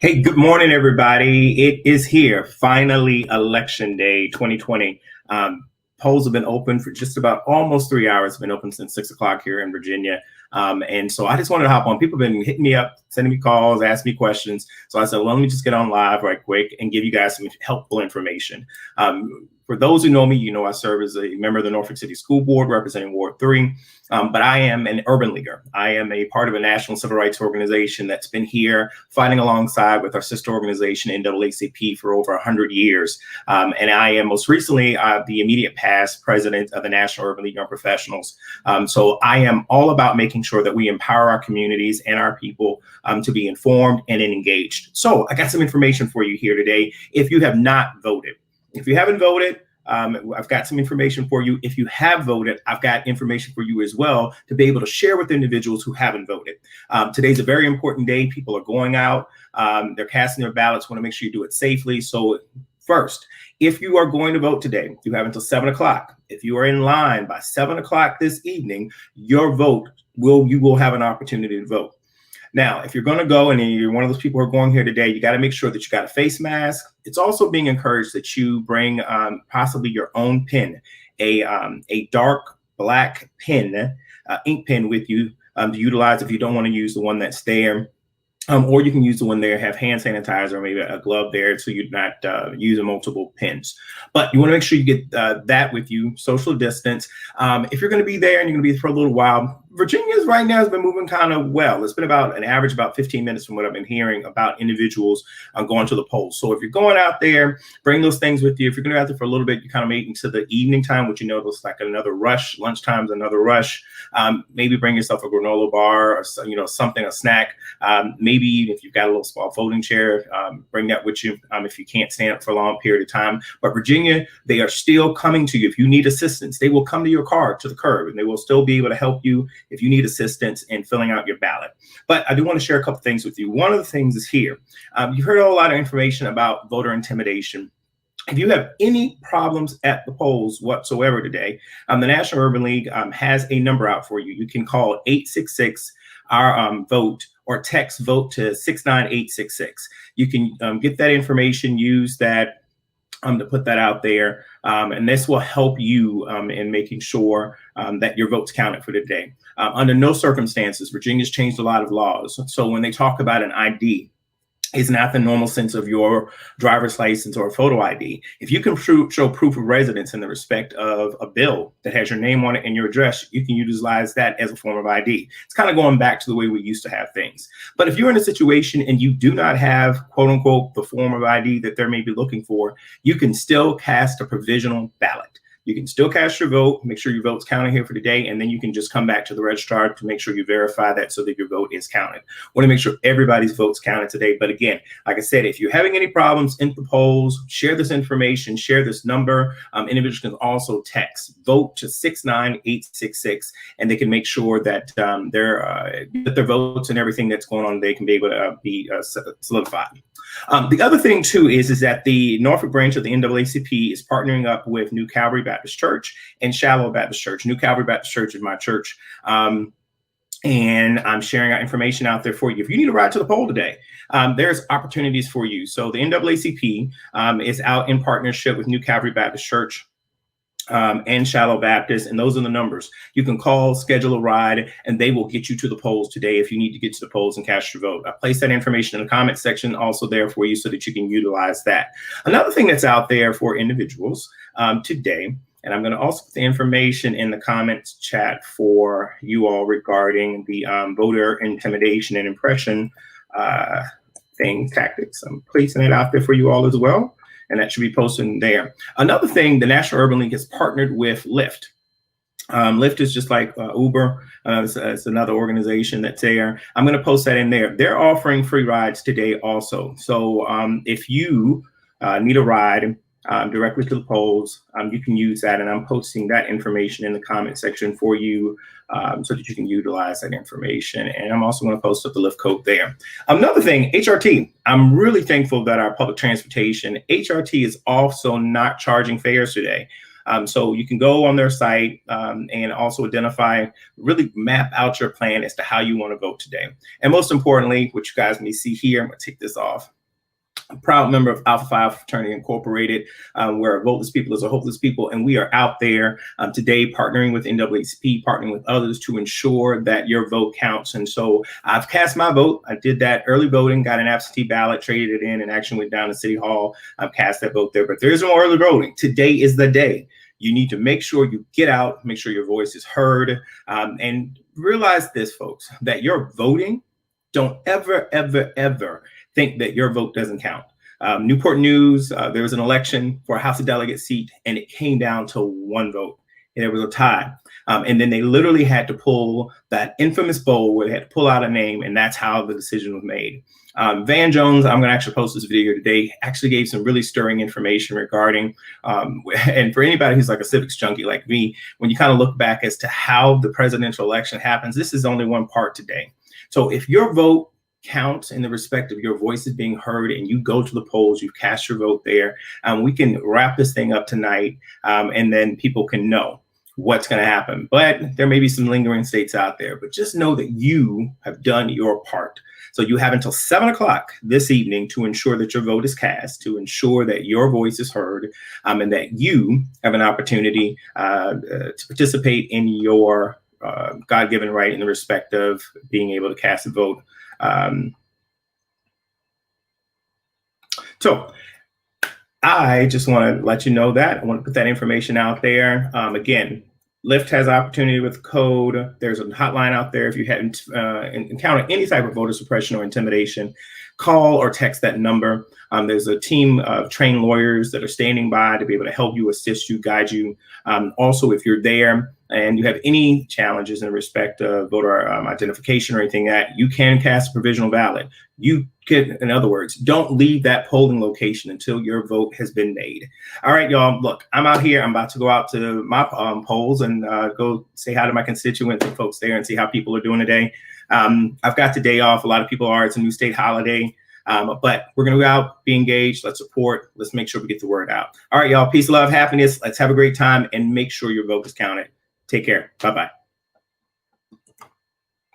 Hey, good morning, everybody. It is here, finally, Election Day 2020. Polls have been open for just about almost 3 hours. It's been open since 6 o'clock here in Virginia. And so I just wanted to hop on. People have been hitting me up, sending me calls, asking me questions. So I said, well, let me just get on live right quick and give you guys some helpful information. For those who know me, you know I serve as a member of the Norfolk City School Board representing Ward 3, but I am an urban leaguer. I am a part of a national civil rights organization that's been here fighting alongside with our sister organization, NAACP, for over 100 years. And I am most recently the immediate past president of the National Urban League Young Professionals. So I am all about making sure that we empower our communities and our people to be informed and engaged. So I got some information for you here today. If you have not voted, if you haven't voted, I've got some information for you. If you have voted, I've got information for you as well to be able to share with individuals who haven't voted. Today's a very important day. People are going out. They're casting their ballots. Want to make sure you do it safely. So first, if you are going to vote today, you have until 7 o'clock. If you are in line by 7 o'clock this evening, your vote you will have an opportunity to vote. Now, if you're going to go and you're one of those people who are going here today, you got to make sure that you got a face mask. It's also being encouraged that you bring possibly your own pen, a dark black pen, ink pen with you to utilize if you don't want to use the one that's there. Or you can use the one there, have hand sanitizer, or maybe a glove there so you're not using multiple pens. But you want to make sure you get that with you, social distance. If you're going to be there and you're going to be for a little while, Virginia's right now has been moving kind of well. It's been about an average about 15 minutes from what I've been hearing about individuals going to the polls. So if you're going out there, bring those things with you. If you're going to be out there for a little bit, you kind of make into the evening time, which looks like another rush. Lunchtime's another rush. Maybe bring yourself a granola bar or something, a snack. Maybe if you've got a little small folding chair, bring that with you if you can't stand up for a long period of time. But Virginia, they are still coming to you. If you need assistance, they will come to your car, to the curb, and they will still be able to help you if you need assistance in filling out your ballot. But I do want to share a couple things with you. One of the things is here. You've heard a lot of information about voter intimidation. If you have any problems at the polls whatsoever today, the National Urban League has a number out for you. You can call 866 our vote or text vote to 69866. You can get that information, use that to put that out there. And this will help you in making sure that your vote's counted for the day. Under no circumstances, Virginia's changed a lot of laws. So when they talk about an ID, it's not the normal sense of your driver's license or a photo ID. If you can show proof of residence in the respect of a bill that has your name on it and your address, you can utilize that as a form of ID. It's kind of going back to the way we used to have things. But if you're in a situation and you do not have, quote unquote, the form of ID that they may be looking for, you can still cast a provisional ballot. You can still cast your vote, make sure your vote's counted here for today, and then you can just come back to the registrar to make sure you verify that so that your vote is counted. Want to make sure everybody's vote's counted today. But again, like I said, if you're having any problems in the polls, share this information, share this number. Individuals can also text vote to 69866, and they can make sure that their votes and everything that's going on, they can be able to be solidified. The other thing, too, is that the Norfolk branch of the NAACP is partnering up with New Calvary Baptist Church and Shallow Baptist Church. New Calvary Baptist Church is my church. And I'm sharing our information out there for you. If you need a ride to the poll today, there's opportunities for you. So the NAACP is out in partnership with New Calvary Baptist Church and Shallow Baptist, and those are the numbers. You can call, schedule a ride, and they will get you to the polls today if you need to get to the polls and cast your vote. I place that information in the comment section also there for you so that you can utilize that. Another thing that's out there for individuals today, and I'm going to also put the information in the comments chat for you all regarding the voter intimidation and impression tactics. I'm placing it out there for you all as well. And that should be posted there. Another thing, the National Urban League has partnered with LYFT. LYFT is just like Uber. It's another organization that's there. I'm going to post that in there. They're offering free rides today also. So if you need a ride directly to the polls, you can use that. And I'm posting that information in the comment section for you so that you can utilize that information. And I'm also going to post up the LYFT code there. Another thing, HRT. I'm really thankful that our public transportation, HRT, is also not charging fares today. So you can go on their site and also identify, really map out your plan as to how you want to vote today. And most importantly, what you guys may see here, I'm going to take this off. I'm a proud member of Alpha Phi Fraternity Incorporated, where voteless people is a hopeless people. And we are out there today partnering with NAACP, partnering with others to ensure that your vote counts. And so I've cast my vote. I did that early voting, got an absentee ballot, traded it in, and actually went down to City Hall. I've cast that vote there, but there is no early voting. Today is the day. You need to make sure you get out, make sure your voice is heard, and realize this, folks, that your voting, don't ever, ever, ever think that your vote doesn't count. Newport News, there was an election for a House of Delegate seat, and it came down to one vote. And it was a tie. And then they literally had to pull that infamous bowl where they had to pull out a name, and that's how the decision was made. Van Jones, I'm going to actually post this video today, actually gave some really stirring information regarding, and for anybody who's like a civics junkie like me, when you kind of look back as to how the presidential election happens, this is only one part today. So if your vote counts in the respect of your voice is being heard and you go to the polls, you've cast your vote there, we can wrap this thing up tonight, and then people can know what's going to happen. But there may be some lingering states out there, but just know that you have done your part. So you have until 7 o'clock this evening to ensure that your vote is cast, to ensure that your voice is heard, and that you have an opportunity to participate in your God-given right in the respect of being able to cast a vote. So I just want to let you know that. I want to put that information out there. Again, LYFT has opportunity with code. There's a hotline out there. If you haven't encountered any type of voter suppression or intimidation, call or text that number. There's a team of trained lawyers that are standing by to be able to help you, assist you, guide you. Also, if you're there and you have any challenges in respect of voter identification or anything that, you can cast a provisional ballot. You can, in other words, don't leave that polling location until your vote has been made. All right, y'all, look, I'm out here. I'm about to go out to my polls and go say hi to my constituents and folks there and see how people are doing today. I've got the day off. A lot of people are. It's a new state holiday. But we're going to go out, be engaged. Let's support. Let's make sure we get the word out. All right, y'all. Peace, love, happiness. Let's have a great time and make sure your vote is counted. Take care. Bye-bye.